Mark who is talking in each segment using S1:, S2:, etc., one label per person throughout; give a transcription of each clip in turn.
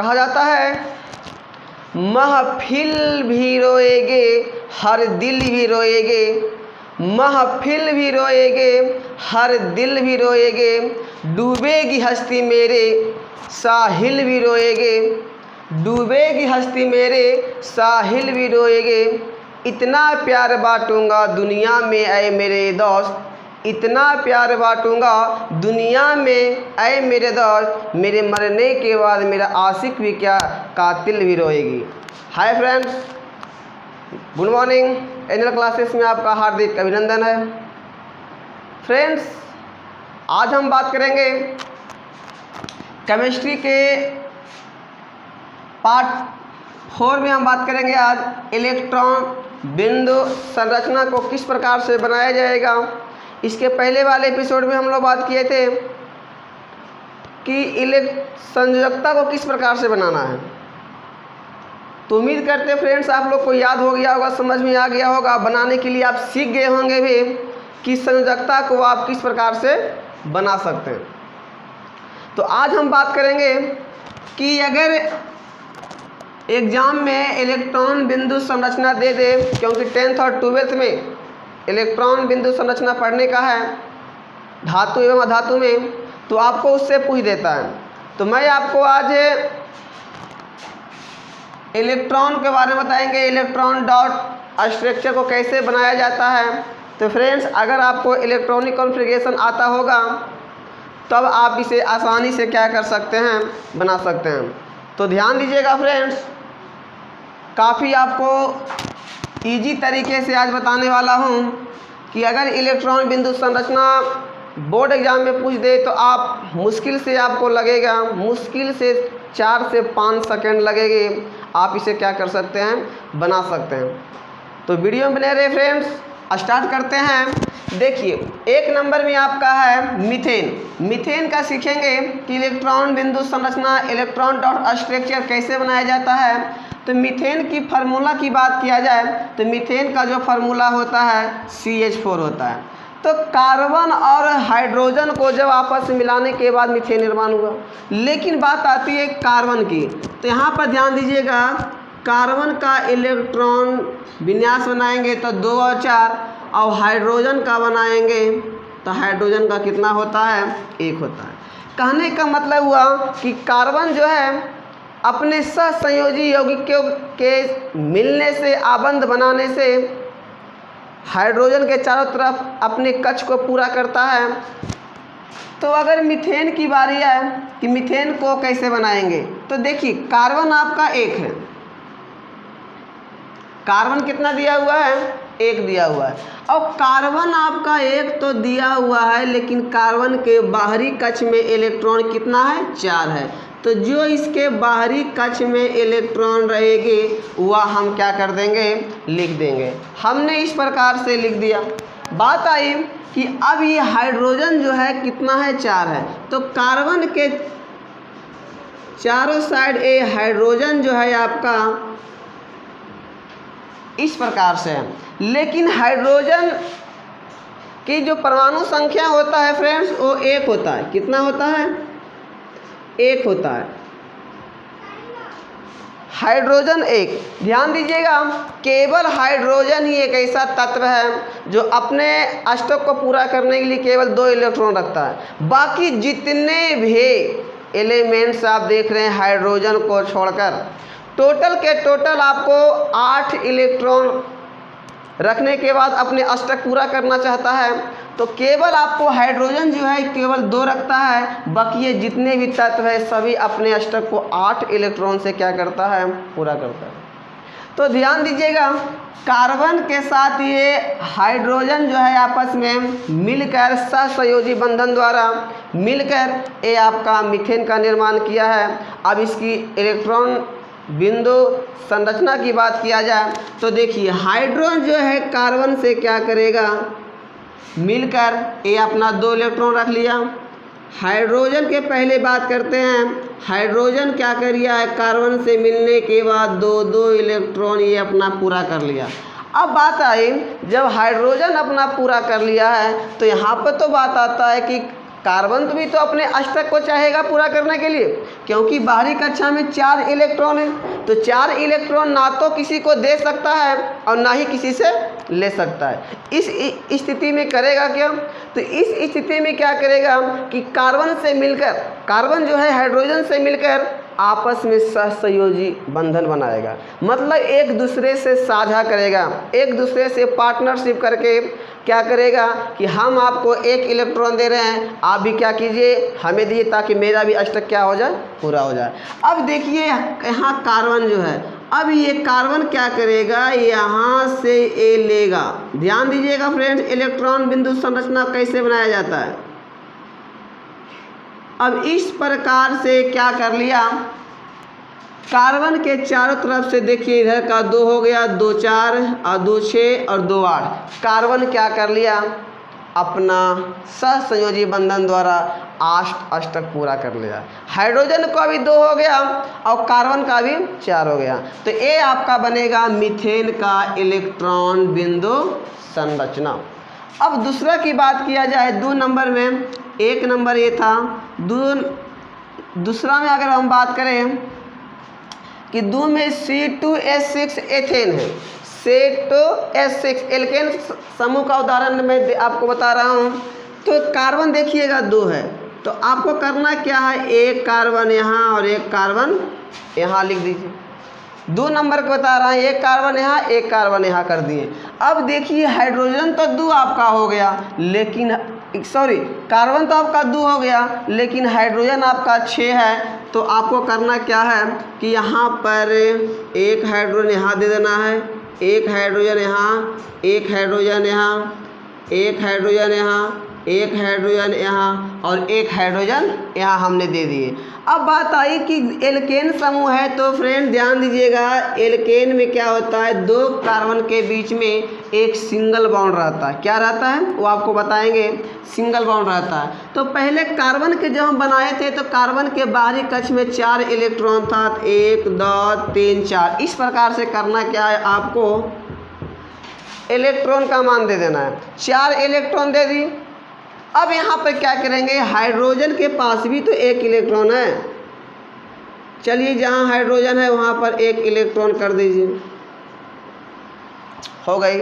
S1: कहा जाता है महफिल भी रोएगे हर दिल भी रोएगे, महफिल भी रोएगे हर दिल भी रोएगे, डूबेगी हस्ती मेरे साहिल भी रोएगे, डूबेगी हस्ती मेरे साहिल भी रोएगे। इतना प्यार बांटूंगा दुनिया में ऐ मेरे दोस्त, इतना प्यार बांटूंगा दुनिया में ऐ मेरे दोस्त, मेरे मरने के बाद मेरा आशिक भी क्या कातिल भी रोएगी। Hi friends, good morning. Annual classes में आपका हार्दिक अभिनंदन है। फ्रेंड्स, आज हम बात करेंगे केमिस्ट्री के पार्ट 4 में हम बात करेंगे आज इलेक्ट्रॉन बिंदु संरचना को किस प्रकार से बनाया जाएगा। इसके पहले वाले एपिसोड में हम लोग बात किए थे कि संयोजकता को किस प्रकार से बनाना है। तो उम्मीद करते फ्रेंड्स आप लोग को याद हो गया होगा, समझ में आ गया होगा, बनाने के लिए आप सीख गए होंगे भी कि संयोजकता को आप किस प्रकार से बना सकते हैं। तो आज हम बात करेंगे कि अगर एग्ज़ाम में इलेक्ट्रॉन बिंदु संरचना दे दे, क्योंकि 10th और 12th में इलेक्ट्रॉन बिंदु संरचना पढ़ने का है धातु एवं अधातु में, तो आपको उससे पूछ देता है। तो मैं आपको आज इलेक्ट्रॉन के बारे में बताएंगे, इलेक्ट्रॉन डॉट स्ट्रक्चर को कैसे बनाया जाता है। तो फ्रेंड्स, अगर आपको इलेक्ट्रॉनिक कॉन्फ़िगरेशन आता होगा तब आप इसे आसानी से क्या कर सकते हैं, बना सकते हैं। तो ध्यान दीजिएगा फ्रेंड्स, काफ़ी आपको इजी तरीके से आज बताने वाला हूँ कि अगर इलेक्ट्रॉन बिंदु संरचना बोर्ड एग्जाम में पूछ दे तो आप मुश्किल से आपको लगेगा, मुश्किल से 4 से 5 सेकंड लगेंगे, आप इसे क्या कर सकते हैं, बना सकते हैं। तो वीडियो में बने रहे फ्रेंड्स, स्टार्ट करते हैं। देखिए, 1 नंबर में आपका है मीथेन। मीथेन का सीखेंगे कि इलेक्ट्रॉन बिंदु संरचना इलेक्ट्रॉन डॉट स्ट्रक्चर कैसे बनाया जाता है। तो मीथेन की फार्मूला की बात किया जाए तो मीथेन का जो फार्मूला होता है CH4 होता है। तो कार्बन और हाइड्रोजन को जब आपस में मिलाने के बाद मीथेन निर्माण हुआ। लेकिन बात आती है कार्बन की, तो यहाँ पर ध्यान दीजिएगा, कार्बन का इलेक्ट्रॉन विन्यास बनाएंगे तो 2 और 4, और हाइड्रोजन का बनाएंगे तो हाइड्रोजन का कितना होता है, 1 होता है। कहने का मतलब हुआ कि कार्बन जो है अपने सहसंयोजी यौगिकों के मिलने से, आबंध बनाने से हाइड्रोजन के चारों तरफ अपने कक्ष को पूरा करता है। तो अगर मीथेन की बारी है कि मीथेन को कैसे बनाएंगे, तो देखिए कार्बन आपका 1 है, कार्बन कितना दिया हुआ है, 1 दिया हुआ है। और कार्बन आपका 1 तो दिया हुआ है, लेकिन कार्बन के बाहरी कक्ष में इलेक्ट्रॉन कितना है, 4 है। तो जो इसके बाहरी कक्ष में इलेक्ट्रॉन रहेंगे वह हम क्या कर देंगे, लिख देंगे। हमने इस प्रकार से लिख दिया। बात आई कि अब ये हाइड्रोजन जो है कितना है, 4 है। तो कार्बन के चारों साइड ये हाइड्रोजन जो है आपका इस प्रकार से है। लेकिन हाइड्रोजन की जो परमाणु संख्या होता है फ्रेंड्स वो 1 होता है। कितना होता है, 1 होता है। हाइड्रोजन 1। ध्यान दीजिएगा, केवल हाइड्रोजन ही एक ऐसा तत्व है जो अपने अष्टक को पूरा करने के लिए केवल 2 इलेक्ट्रॉन रखता है। बाकी जितने भी एलिमेंट्स आप देख रहे हैं हाइड्रोजन को छोड़कर, टोटल के टोटल आपको 8 इलेक्ट्रॉन रखने के बाद अपने अष्टक पूरा करना चाहता है, तो केवल आपको हाइड्रोजन जो है केवल 2 रखता है। बाकी ये जितने भी तत्व है सभी अपने अष्टक को 8 इलेक्ट्रॉन से क्या करता है, पूरा करता है। तो ध्यान दीजिएगा, कार्बन के साथ ये हाइड्रोजन जो है आपस में मिलकर सहसंयोजी बंधन द्वारा मिलकर ये आपका मीथेन का निर्माण किया है। अब इसकी इलेक्ट्रॉन बिंदु संरचना की बात किया जाए तो देखिए, हाइड्रोजन जो है कार्बन से क्या करेगा, मिलकर ये अपना 2 इलेक्ट्रॉन रख लिया। हाइड्रोजन के पहले बात करते हैं, हाइड्रोजन क्या कर लिया है, कार्बन से मिलने के बाद 2 इलेक्ट्रॉन ये अपना पूरा कर लिया। अब बात आई, जब हाइड्रोजन अपना पूरा कर लिया है तो यहाँ पर तो बात आता है कि कार्बन भी तो अपने अष्टक को चाहेगा पूरा करने के लिए, क्योंकि बाहरी कक्षा में 4 इलेक्ट्रॉन है, तो 4 इलेक्ट्रॉन ना तो किसी को दे सकता है और ना ही किसी से ले सकता है। इस स्थिति में करेगा क्या, तो इस स्थिति में क्या करेगा कि कार्बन से मिलकर, कार्बन जो है हाइड्रोजन से मिलकर आपस में सहसंयोजी बंधन बनाएगा, मतलब एक दूसरे से साझा करेगा, एक दूसरे से पार्टनरशिप करके क्या करेगा कि हम आपको 1 इलेक्ट्रॉन दे रहे हैं, आप भी क्या कीजिए हमें दीजिए, ताकि मेरा भी अष्टक क्या हो जाए, पूरा हो जाए। अब देखिए यहाँ कार्बन जो है, अब ये कार्बन क्या करेगा, यहाँ से ए लेगा। ध्यान दीजिएगा फ्रेंड्स, इलेक्ट्रॉन बिंदु संरचना कैसे बनाया जाता है। अब इस प्रकार से क्या कर लिया, कार्बन के चारों तरफ से देखिए, इधर का 2 हो गया, 2 4 और 2 6 और 2 8। कार्बन क्या कर लिया, अपना सहसंयोजी बंधन द्वारा अष्टक पूरा कर लिया। हाइड्रोजन का भी 2 हो गया और कार्बन का भी 4 हो गया, तो ये आपका बनेगा मीथेन का इलेक्ट्रॉन बिंदु संरचना। अब दूसरा की बात किया जाए 2 नंबर में, 1 नंबर ये था, दूसरा में अगर हम बात करें कि 2 में C2H6 एथेन है, C2H6 एल्केन समूह का उदाहरण मैं आपको बता रहा हूँ। तो कार्बन देखिएगा 2 है, तो आपको करना क्या है, 1 कार्बन यहाँ और 1 कार्बन यहाँ लिख दीजिए। 2 नंबर को बता रहा है, 1 कार्बन यहाँ 1 कार्बन यहाँ कर दिए। अब देखिए हाइड्रोजन तो 2 आपका हो गया, लेकिन कार्बन तो आपका 2 हो गया, लेकिन हाइड्रोजन आपका 6 है। तो आपको करना क्या है कि यहाँ पर 1 हाइड्रोजन यहाँ दे देना है, 1 हाइड्रोजन यहाँ, 1 हाइड्रोजन यहाँ, 1 हाइड्रोजन यहाँ, 1 हाइड्रोजन यहाँ और 1 हाइड्रोजन यहाँ हमने दे दिए। अब बात आई कि एल्केन समूह है, तो फ्रेंड ध्यान दीजिएगा, एल्केन में क्या होता है, 2 कार्बन के बीच में एक सिंगल बॉन्ड रहता है। क्या रहता है वो आपको बताएंगे, सिंगल बॉन्ड रहता है। तो पहले कार्बन के जब हम बनाए थे तो कार्बन के बाहरी कक्ष में 4 इलेक्ट्रॉन था, 1 2 3 4। इस प्रकार से करना क्या है, आपको इलेक्ट्रॉन का मान दे देना है, 4 इलेक्ट्रॉन दे दी। अब यहाँ पर क्या करेंगे, हाइड्रोजन के पास भी तो 1 इलेक्ट्रॉन है, चलिए जहाँ हाइड्रोजन है वहाँ पर 1 इलेक्ट्रॉन कर दीजिए, हो गई,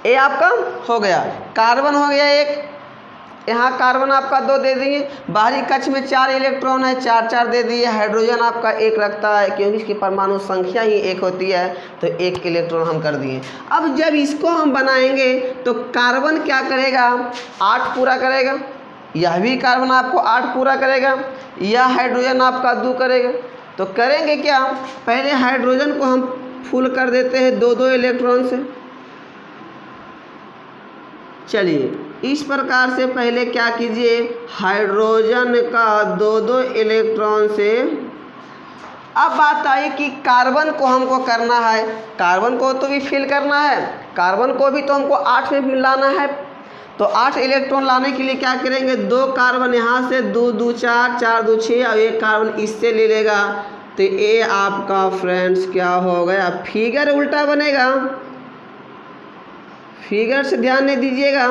S1: ये आपका हो गया। कार्बन हो गया 1, यहाँ कार्बन आपका 2 दे दिए, बाहरी कक्ष में 4 इलेक्ट्रॉन है, 4 4 दे दिए। हाइड्रोजन आपका 1 रखता है, क्योंकि इसकी परमाणु संख्या ही 1 होती है, तो 1 इलेक्ट्रॉन हम कर दिए। अब जब इसको हम बनाएंगे तो कार्बन क्या करेगा, 8 पूरा करेगा, यह भी कार्बन आपको 8 पूरा करेगा, यह हाइड्रोजन आपका 2 करेगा। तो करेंगे क्या, पहले हाइड्रोजन को हम फुल कर देते हैं 2 इलेक्ट्रॉन से। चलिए इस प्रकार से पहले क्या कीजिए, हाइड्रोजन का 2 इलेक्ट्रॉन से। अब बात आई कि कार्बन को हमको करना है, कार्बन को तो भी फिल करना है, कार्बन को भी तो हमको 8 में मिलाना है। तो 8 इलेक्ट्रॉन लाने के लिए क्या करेंगे, 2 कार्बन यहाँ से, 2 2 4 4 2 6 और 1 कार्बन इससे ले लेगा। तो ये आपका फ्रेंड्स क्या हो गया, फिगर उल्टा बनेगा, फिगर से ध्यान नहीं दीजिएगा।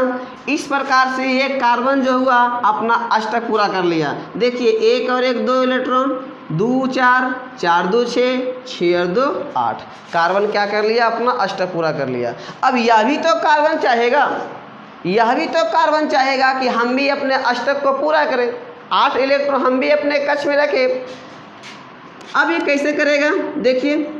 S1: इस प्रकार से ये कार्बन जो हुआ अपना अष्टक पूरा कर लिया। देखिए 1 और 1 2 इलेक्ट्रॉन, 2 4 4 2 6 6 और 2 8, कार्बन क्या कर लिया, अपना अष्टक पूरा कर लिया। अब यह भी तो कार्बन चाहेगा, यह भी तो कार्बन चाहेगा कि हम भी अपने अष्टक को पूरा करें, 8 इलेक्ट्रॉन हम भी अपने कक्ष में रखें। अब ये कैसे करेगा, देखिए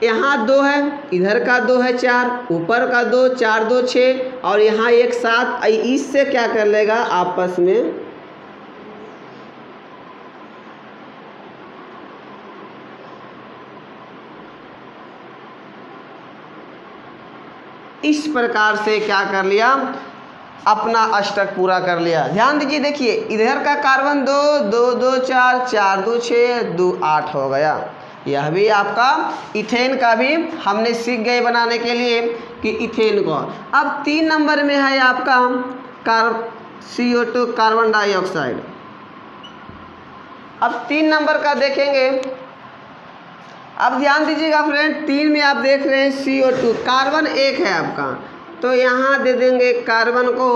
S1: यहाँ 2 है, इधर का 2 है 4, ऊपर का 2 4 2 6 और यहाँ 1 7। इससे क्या कर लेगा, आपस में इस प्रकार से क्या कर लिया, अपना अष्टक पूरा कर लिया। ध्यान दीजिए, देखिए इधर का कार्बन 2 2 2 4 4 2 6 2 8 हो गया। यह भी आपका इथेन का भी हमने सीख गए बनाने के लिए कि इथेन को। अब 3 नंबर में है आपका CO2 कार्बन डाइऑक्साइड। अब 3 नंबर का देखेंगे, अब ध्यान दीजिएगा फ्रेंड, 3 में आप देख रहे हैं CO2, कार्बन 1 है आपका, तो यहाँ दे देंगे कार्बन को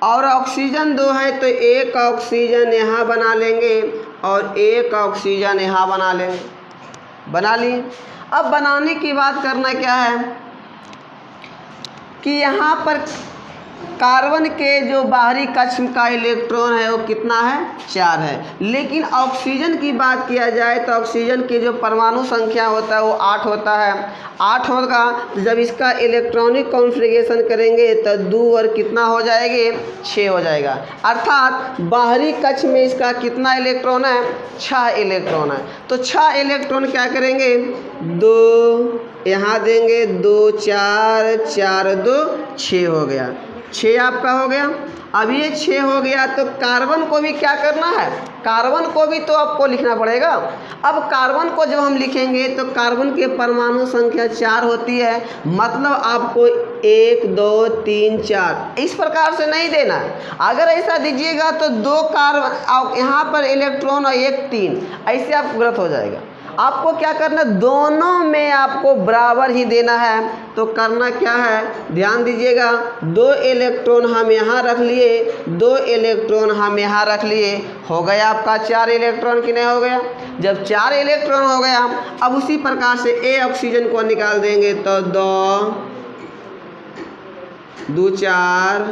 S1: और ऑक्सीजन 2 है तो एक ऑक्सीजन यहाँ बना लेंगे और एक ऑक्सीजन यहाँ बना लेंगे, बना लिए। अब बनाने की बात करना क्या है कि यहाँ पर कार्बन के जो बाहरी कक्ष का इलेक्ट्रॉन है वो कितना है, 4 है। लेकिन ऑक्सीजन की बात किया जाए तो ऑक्सीजन की जो परमाणु संख्या होता है वो 8 होता है। 8 होगा तो जब इसका इलेक्ट्रॉनिक कॉन्फ़िगरेशन करेंगे तो 2 और कितना हो जाएंगे, 6 हो जाएगा। अर्थात बाहरी कक्ष में इसका कितना इलेक्ट्रॉन है, 6 इलेक्ट्रॉन है। तो 6 इलेक्ट्रॉन क्या करेंगे, 2 यहाँ देंगे, 2 4 4 2 6 हो गया, 6 आपका हो गया। अब ये 6 हो गया तो कार्बन को भी क्या करना है, कार्बन को भी तो आपको लिखना पड़ेगा। अब कार्बन को जब हम लिखेंगे तो कार्बन के परमाणु संख्या 4 होती है, मतलब आपको 1 2 3 4 इस प्रकार से नहीं देना है। अगर ऐसा दीजिएगा तो 2 कार्बन यहाँ पर इलेक्ट्रॉन और 1 3 ऐसे आपको गलत हो जाएगा। आपको क्या करना, दोनों में आपको बराबर ही देना है। तो करना क्या है, ध्यान दीजिएगा, 2 इलेक्ट्रॉन हम यहाँ रख लिए, 2 इलेक्ट्रॉन हम यहाँ रख लिए, हो गया आपका 4 इलेक्ट्रॉन कि नहीं हो गया। जब 4 इलेक्ट्रॉन हो गया, अब उसी प्रकार से ए ऑक्सीजन को निकाल देंगे तो 2 2 4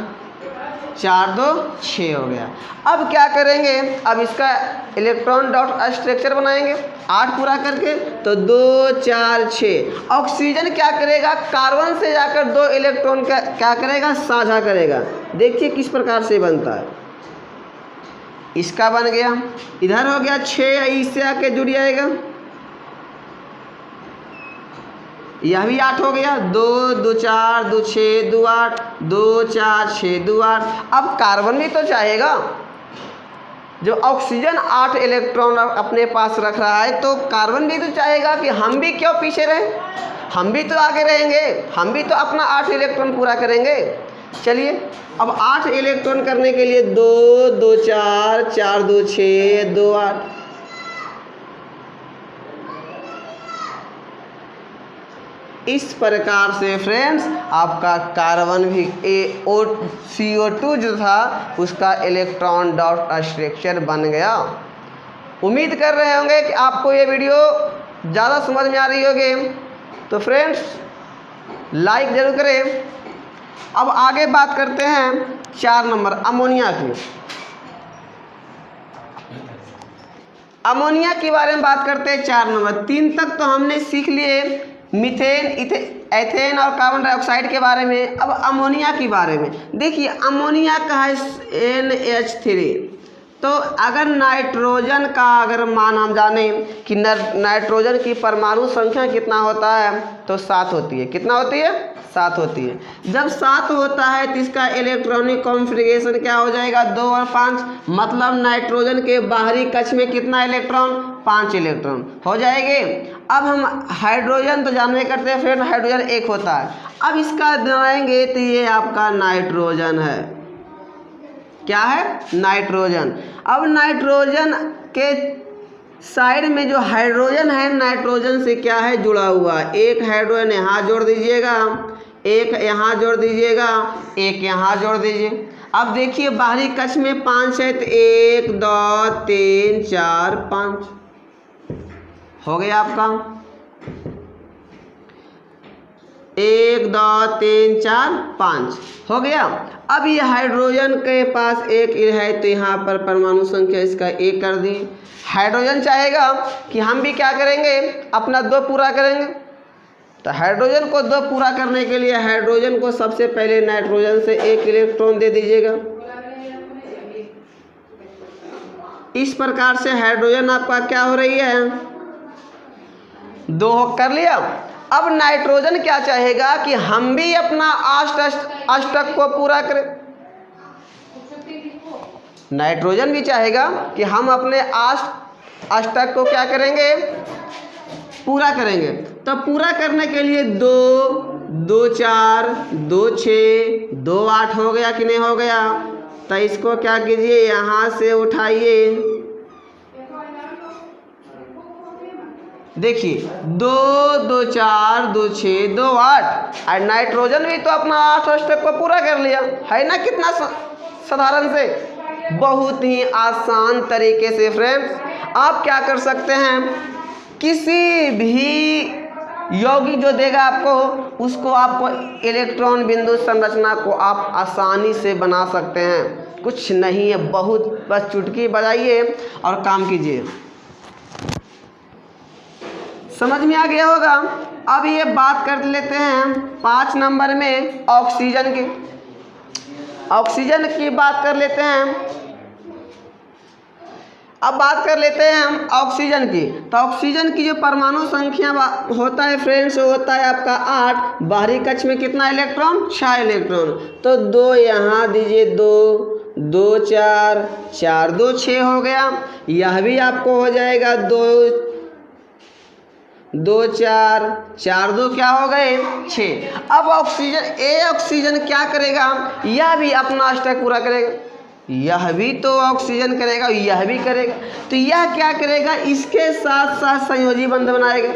S1: 4 2 6 हो गया। अब क्या करेंगे, अब इसका इलेक्ट्रॉन डॉट स्ट्रक्चर बनाएंगे 8 पूरा करके, तो 2 4 6। ऑक्सीजन क्या करेगा, कार्बन से जाकर 2 इलेक्ट्रॉन का क्या करेगा, साझा करेगा। देखिए किस प्रकार से बनता है। इसका बन गया, इधर हो गया 6, इससे आके जुड़ जाएगा, यह भी 8 हो गया, 2 2 4 2 6 2 8 2 4 6 2 8। अब कार्बन भी तो चाहेगा, जो ऑक्सीजन 8 इलेक्ट्रॉन अपने पास रख रहा है तो कार्बन भी तो चाहेगा कि हम भी क्यों पीछे रहें, हम भी तो आगे रहेंगे, हम भी तो अपना 8 इलेक्ट्रॉन पूरा करेंगे। चलिए अब 8 इलेक्ट्रॉन करने के लिए 2 2 4 4 2 6 2 8। इस प्रकार से फ्रेंड्स आपका कार्बन भी CO2 जो था उसका इलेक्ट्रॉन डॉट स्ट्रक्चर बन गया। उम्मीद कर रहे होंगे कि आपको ये वीडियो ज़्यादा समझ में आ रही होगी। तो फ्रेंड्स लाइक ज़रूर करें। अब आगे बात करते हैं 4 नंबर अमोनिया की। अमोनिया के बारे में बात करते हैं 4 नंबर। 3 तक तो हमने सीख लिए मीथेन, एथेन और कार्बन डाइऑक्साइड के बारे में। अब अमोनिया के बारे में देखिए, अमोनिया का है NH3। तो अगर नाइट्रोजन का अगर मान हम जाने कि नाइट्रोजन की परमाणु संख्या कितना होता है तो 7 होती है। कितना होती है, 7 होती है। जब 7 होता है तो इसका इलेक्ट्रॉनिक कॉन्फ़िगरेशन क्या हो जाएगा, 2 और 5, मतलब नाइट्रोजन के बाहरी कक्ष में कितना इलेक्ट्रॉन, 5 इलेक्ट्रॉन हो जाएंगे। अब हम हाइड्रोजन तो जानवे करते हैं फिर हाइड्रोजन 1 होता है। अब इसका बनाएंगे तो ये आपका नाइट्रोजन है। क्या है, नाइट्रोजन। अब नाइट्रोजन के साइड में जो हाइड्रोजन है नाइट्रोजन से क्या है, जुड़ा हुआ। एक हाइड्रोजन यहाँ जोड़ दीजिएगा, एक यहाँ जोड़ दीजिएगा, एक यहाँ जोड़ दीजिए। अब देखिए बाहरी कक्ष में 5 है तो 1 2 3 4 5 हो गया आपका। 1 2 3 4 5 हो गया। अब ये हाइड्रोजन के पास 1 है तो यहाँ पर परमाणु संख्या इसका 1 कर दी। हाइड्रोजन चाहेगा कि हम भी क्या करेंगे, अपना 2 पूरा करेंगे। तो हाइड्रोजन को 2 पूरा करने के लिए हाइड्रोजन को सबसे पहले नाइट्रोजन से 1 इलेक्ट्रॉन दे दीजिएगा। इस प्रकार से हाइड्रोजन आपका क्या हो रही है, 2 कर लिया। अब नाइट्रोजन क्या चाहेगा कि हम भी अपना अष्टक को पूरा करें। नाइट्रोजन भी चाहेगा कि हम अपने अष्टक को क्या करेंगे, पूरा करेंगे। तो पूरा करने के लिए 2 2 4 2 6 2 8 हो गया कि नहीं हो गया। तो इसको क्या कीजिए, यहाँ से उठाइए। देखिए 2 2 4 2 6 2 8 और नाइट्रोजन भी तो अपना 8 अष्टक को पूरा कर लिया है ना। कितना साधारण से, बहुत ही आसान तरीके से फ्रेंड्स आप क्या कर सकते हैं, किसी भी यौगिक जो देगा आपको, उसको आपको इलेक्ट्रॉन बिंदु संरचना को आप आसानी से बना सकते हैं। कुछ नहीं है, बहुत बस चुटकी बजाइए और काम कीजिए। समझ में आ गया होगा। अब ये बात कर लेते हैं 5 नंबर में ऑक्सीजन की। ऑक्सीजन की बात कर लेते हैं। अब बात कर लेते हैं हम ऑक्सीजन की। तो ऑक्सीजन की जो परमाणु संख्या होता है फ्रेंड्स, वो होता है आपका 8। बाहरी कक्ष में कितना इलेक्ट्रॉन? 6 इलेक्ट्रॉन। तो 2 यहाँ दीजिए, 2 2 4 4 2 6 हो गया। यह भी आपको हो जाएगा 2 2 4 4 2 क्या हो गए? 6। अब ऑक्सीजन क्या करेगा? यह भी अपना अष्टक पूरा करेगा। यह भी तो ऑक्सीजन करेगा, यह भी करेगा। तो यह क्या करेगा? इसके साथ साथ संयोजी बंध बनाएगा।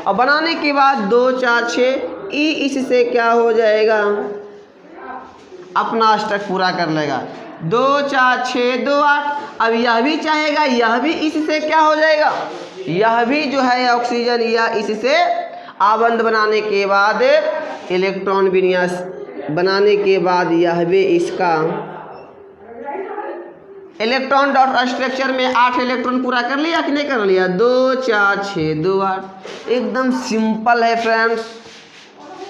S1: और बनाने के बाद 2 4 6 ई इससे क्या हो जाएगा? अपना अष्टक पूरा कर लेगा। 2 4 6 2 8। अब यह भी चाहेगा, यह भी इससे क्या हो जाएगा? यह भी जो है ऑक्सीजन, यह इससे आबंध बनाने के बाद इलेक्ट्रॉन विन्यास बनाने के बाद यह भी इसका इलेक्ट्रॉन डॉट स्ट्रक्चर में 8 इलेक्ट्रॉन पूरा कर लिया कि नहीं कर लिया? 2 4 6 2 8। एकदम सिंपल है फ्रेंड्स।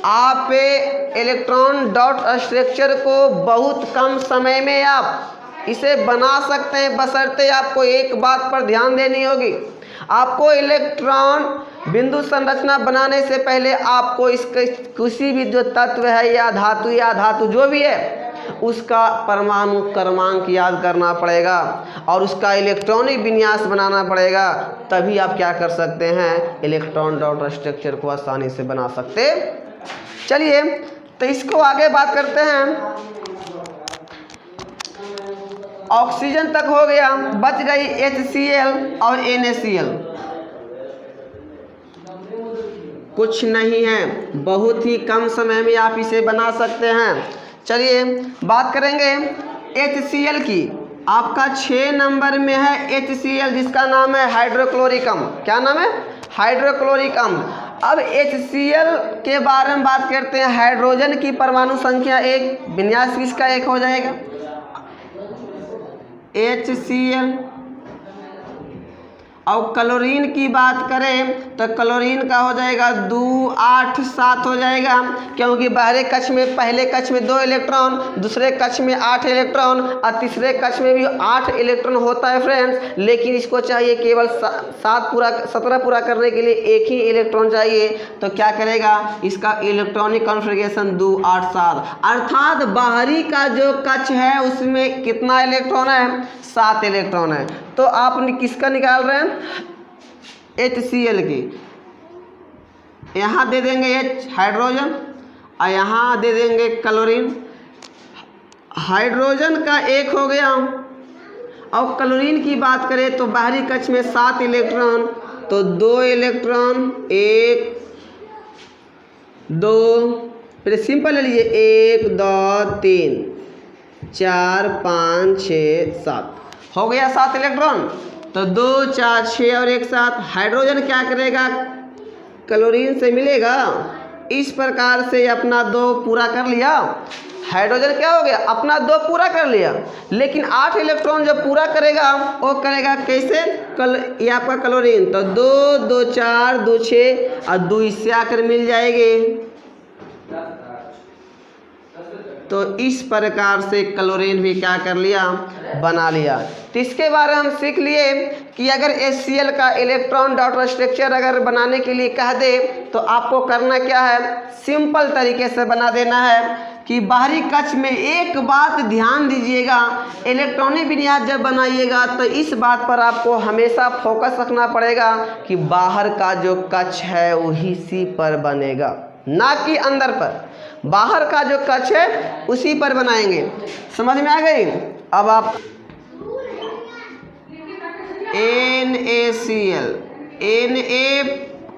S1: आप इलेक्ट्रॉन डॉट स्ट्रक्चर को बहुत कम समय में आप इसे बना सकते हैं, बशर्ते आपको एक बात पर ध्यान देनी होगी। आपको इलेक्ट्रॉन बिंदु संरचना बनाने से पहले आपको इसके किसी भी जो तत्व है या धातु जो भी है, उसका परमाणु क्रमांक याद करना पड़ेगा और उसका इलेक्ट्रॉनिक विन्यास बनाना पड़ेगा। तभी आप क्या कर सकते हैं? इलेक्ट्रॉन डॉट स्ट्रक्चर को आसानी से बना सकते। चलिए तो इसको आगे बात करते हैं। ऑक्सीजन तक हो गया, बच गई HCl और NaCl। कुछ नहीं है, बहुत ही कम समय में आप इसे बना सकते हैं। चलिए बात करेंगे HCl की। आपका 6 नंबर में है HCl, जिसका नाम है हाइड्रोक्लोरिक अम्ल। क्या नाम है? हाइड्रोक्लोरिक अम्ल। अब HCl के बारे में बात करते हैं। हाइड्रोजन की परमाणु संख्या 1, विन्यास किसका 1 हो जाएगा? HCl। और क्लोरीन की बात करें तो क्लोरीन का हो जाएगा 2 8 7 हो जाएगा, क्योंकि बाहरी कक्ष में पहले कक्ष में 2 इलेक्ट्रॉन, दूसरे कक्ष में 8 इलेक्ट्रॉन और तीसरे कक्ष में भी 8 इलेक्ट्रॉन होता है फ्रेंड्स। लेकिन इसको चाहिए केवल 17 पूरा करने के लिए 1 ही इलेक्ट्रॉन चाहिए। तो क्या करेगा? इसका इलेक्ट्रॉनिक कॉन्फ़िगरेशन 2 8 7, अर्थात बाहरी का जो कक्ष है उसमें कितना इलेक्ट्रॉन है? 7 इलेक्ट्रॉन है। तो आप किसका निकाल रहे हैं? HCl की। यहाँ दे देंगे H हाइड्रोजन और यहाँ दे देंगे क्लोरीन। हाइड्रोजन का 1 हो गया। और क्लोरीन की बात करें तो बाहरी कक्ष में 7 इलेक्ट्रॉन, तो 2 इलेक्ट्रॉन 1 2, फिर सिंपल ले लीजिए 1 2 3 4 5 6 7 हो गया 7 इलेक्ट्रॉन। तो 2 4 6 और 1 7। हाइड्रोजन क्या करेगा? क्लोरीन से मिलेगा। इस प्रकार से अपना 2 पूरा कर लिया। हाइड्रोजन क्या हो गया? अपना 2 पूरा कर लिया। लेकिन 8 इलेक्ट्रॉन जब पूरा करेगा वो करेगा कैसे? ये आपका क्लोरीन। तो 2 2 4 2 6 और 2 इससे आकर मिल जाएंगे। तो इस प्रकार से क्लोरीन भी क्या कर लिया? बना लिया। तो इसके बारे में हम सीख लिए कि अगर HCl का इलेक्ट्रॉन डॉट स्ट्रक्चर अगर बनाने के लिए कह दे तो आपको करना क्या है? सिंपल तरीके से बना देना है कि बाहरी कक्ष में एक बात ध्यान दीजिएगा, इलेक्ट्रॉनिक विन्यास जब बनाइएगा तो इस बात पर आपको हमेशा फोकस रखना पड़ेगा कि बाहर का जो कक्ष है वही सी पर बनेगा, ना कि अंदर पर। बाहर का जो कक्ष है उसी पर बनाएंगे। समझ में आ गई? अब आप NaCl, Na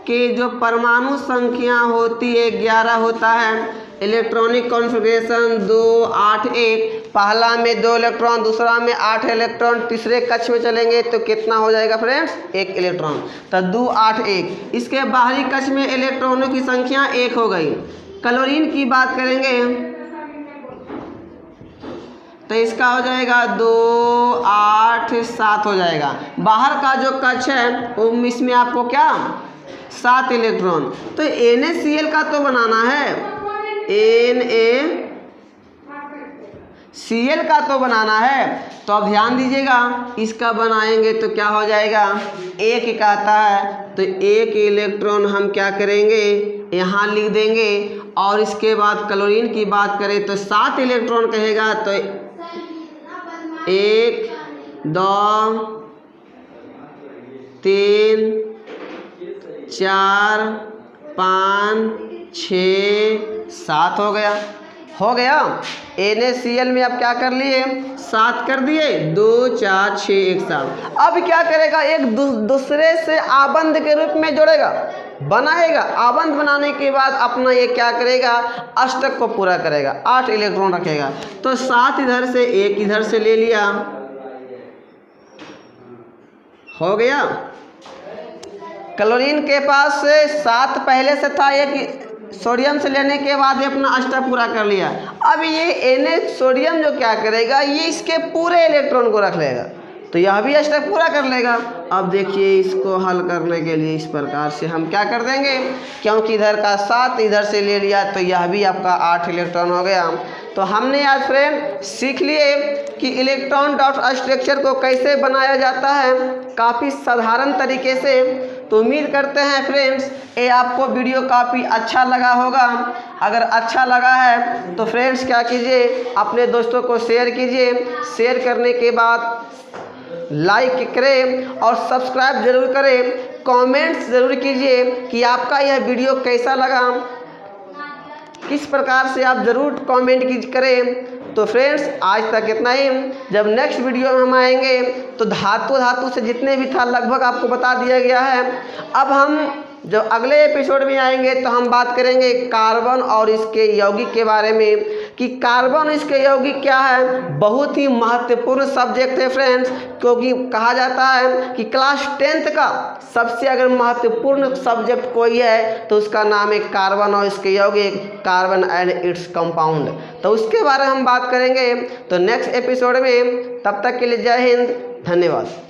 S1: के जो परमाणु संख्या होती है 11 होता है, इलेक्ट्रॉनिक कॉन्फ़िगरेशन 281, पहला में 2 इलेक्ट्रॉन, दूसरा में 8 इलेक्ट्रॉन, तीसरे कक्ष में चलेंगे तो कितना हो जाएगा फ्रेंड्स 1 इलेक्ट्रॉन। तो 281, इसके बाहरी कक्ष में इलेक्ट्रॉनों की संख्या 1 हो गई। क्लोरीन की बात करेंगे तो इसका हो जाएगा 2 8 7 हो जाएगा। बाहर का जो कक्ष है वो इसमें आपको क्या 7 इलेक्ट्रॉन। तो NaCl का तो बनाना है, NaCl का तो बनाना है। तो अब ध्यान दीजिएगा, इसका बनाएंगे तो क्या हो जाएगा 1 का आता है, तो 1 इलेक्ट्रॉन हम क्या करेंगे यहाँ लिख देंगे। और इसके बाद क्लोरीन की बात करें तो 7 इलेक्ट्रॉन कहेगा, तो 1 2 3 4 5 6 7 हो गया। NaCl में आप क्या कर लिए 7 कर दिए, 2 4 6 1 7। अब क्या करेगा एक दूसरे से आबंध के रूप में जोड़ेगा, बनाएगा। आबंध बनाने के बाद अपना ये क्या करेगा अष्टक को पूरा करेगा, 8 इलेक्ट्रॉन रखेगा। तो 7 इधर से 1 इधर से ले लिया, हो गया। क्लोरीन के पास 7 पहले से था, 1 सोडियम से लेने के बाद ये अपना अष्टक पूरा कर लिया। अब ये Na सोडियम जो क्या करेगा ये इसके पूरे इलेक्ट्रॉन को रख लेगा, तो यह भी अष्टक पूरा कर लेगा। अब देखिए इसको हल करने के लिए इस प्रकार से हम क्या कर देंगे, क्योंकि इधर का 7 इधर से ले लिया तो यह भी आपका 8 इलेक्ट्रॉन हो गया। तो हमने आज फ्रेंड सीख लिए कि इलेक्ट्रॉन डॉट स्ट्रक्चर को कैसे बनाया जाता है, काफ़ी साधारण तरीके से। तो उम्मीद करते हैं फ्रेंड्स ये आपको वीडियो काफ़ी अच्छा लगा होगा। अगर अच्छा लगा है तो फ्रेंड्स क्या कीजिए अपने दोस्तों को शेयर कीजिए, शेयर करने के बाद लाइक करें और सब्सक्राइब ज़रूर करें, कमेंट्स ज़रूर कीजिए कि आपका यह वीडियो कैसा लगा, किस प्रकार से आप ज़रूर कमेंट करें। तो फ्रेंड्स आज तक इतना ही। जब नेक्स्ट वीडियो में हम आएंगे तो धातु से जितने भी था लगभग आपको बता दिया गया है। अब हम जब अगले एपिसोड में आएंगे तो हम बात करेंगे कार्बन और इसके यौगिक के बारे में, कि कार्बन और इसके यौगिक क्या है। बहुत ही महत्वपूर्ण सब्जेक्ट है फ्रेंड्स, क्योंकि कहा जाता है कि क्लास 10th का सबसे अगर महत्वपूर्ण सब्जेक्ट कोई है तो उसका नाम है कार्बन और इसके यौगिक, कार्बन एंड इट्स कंपाउंड। तो उसके बारे में हम बात करेंगे तो नेक्स्ट एपिसोड में। तब तक के लिए जय हिंद, धन्यवाद।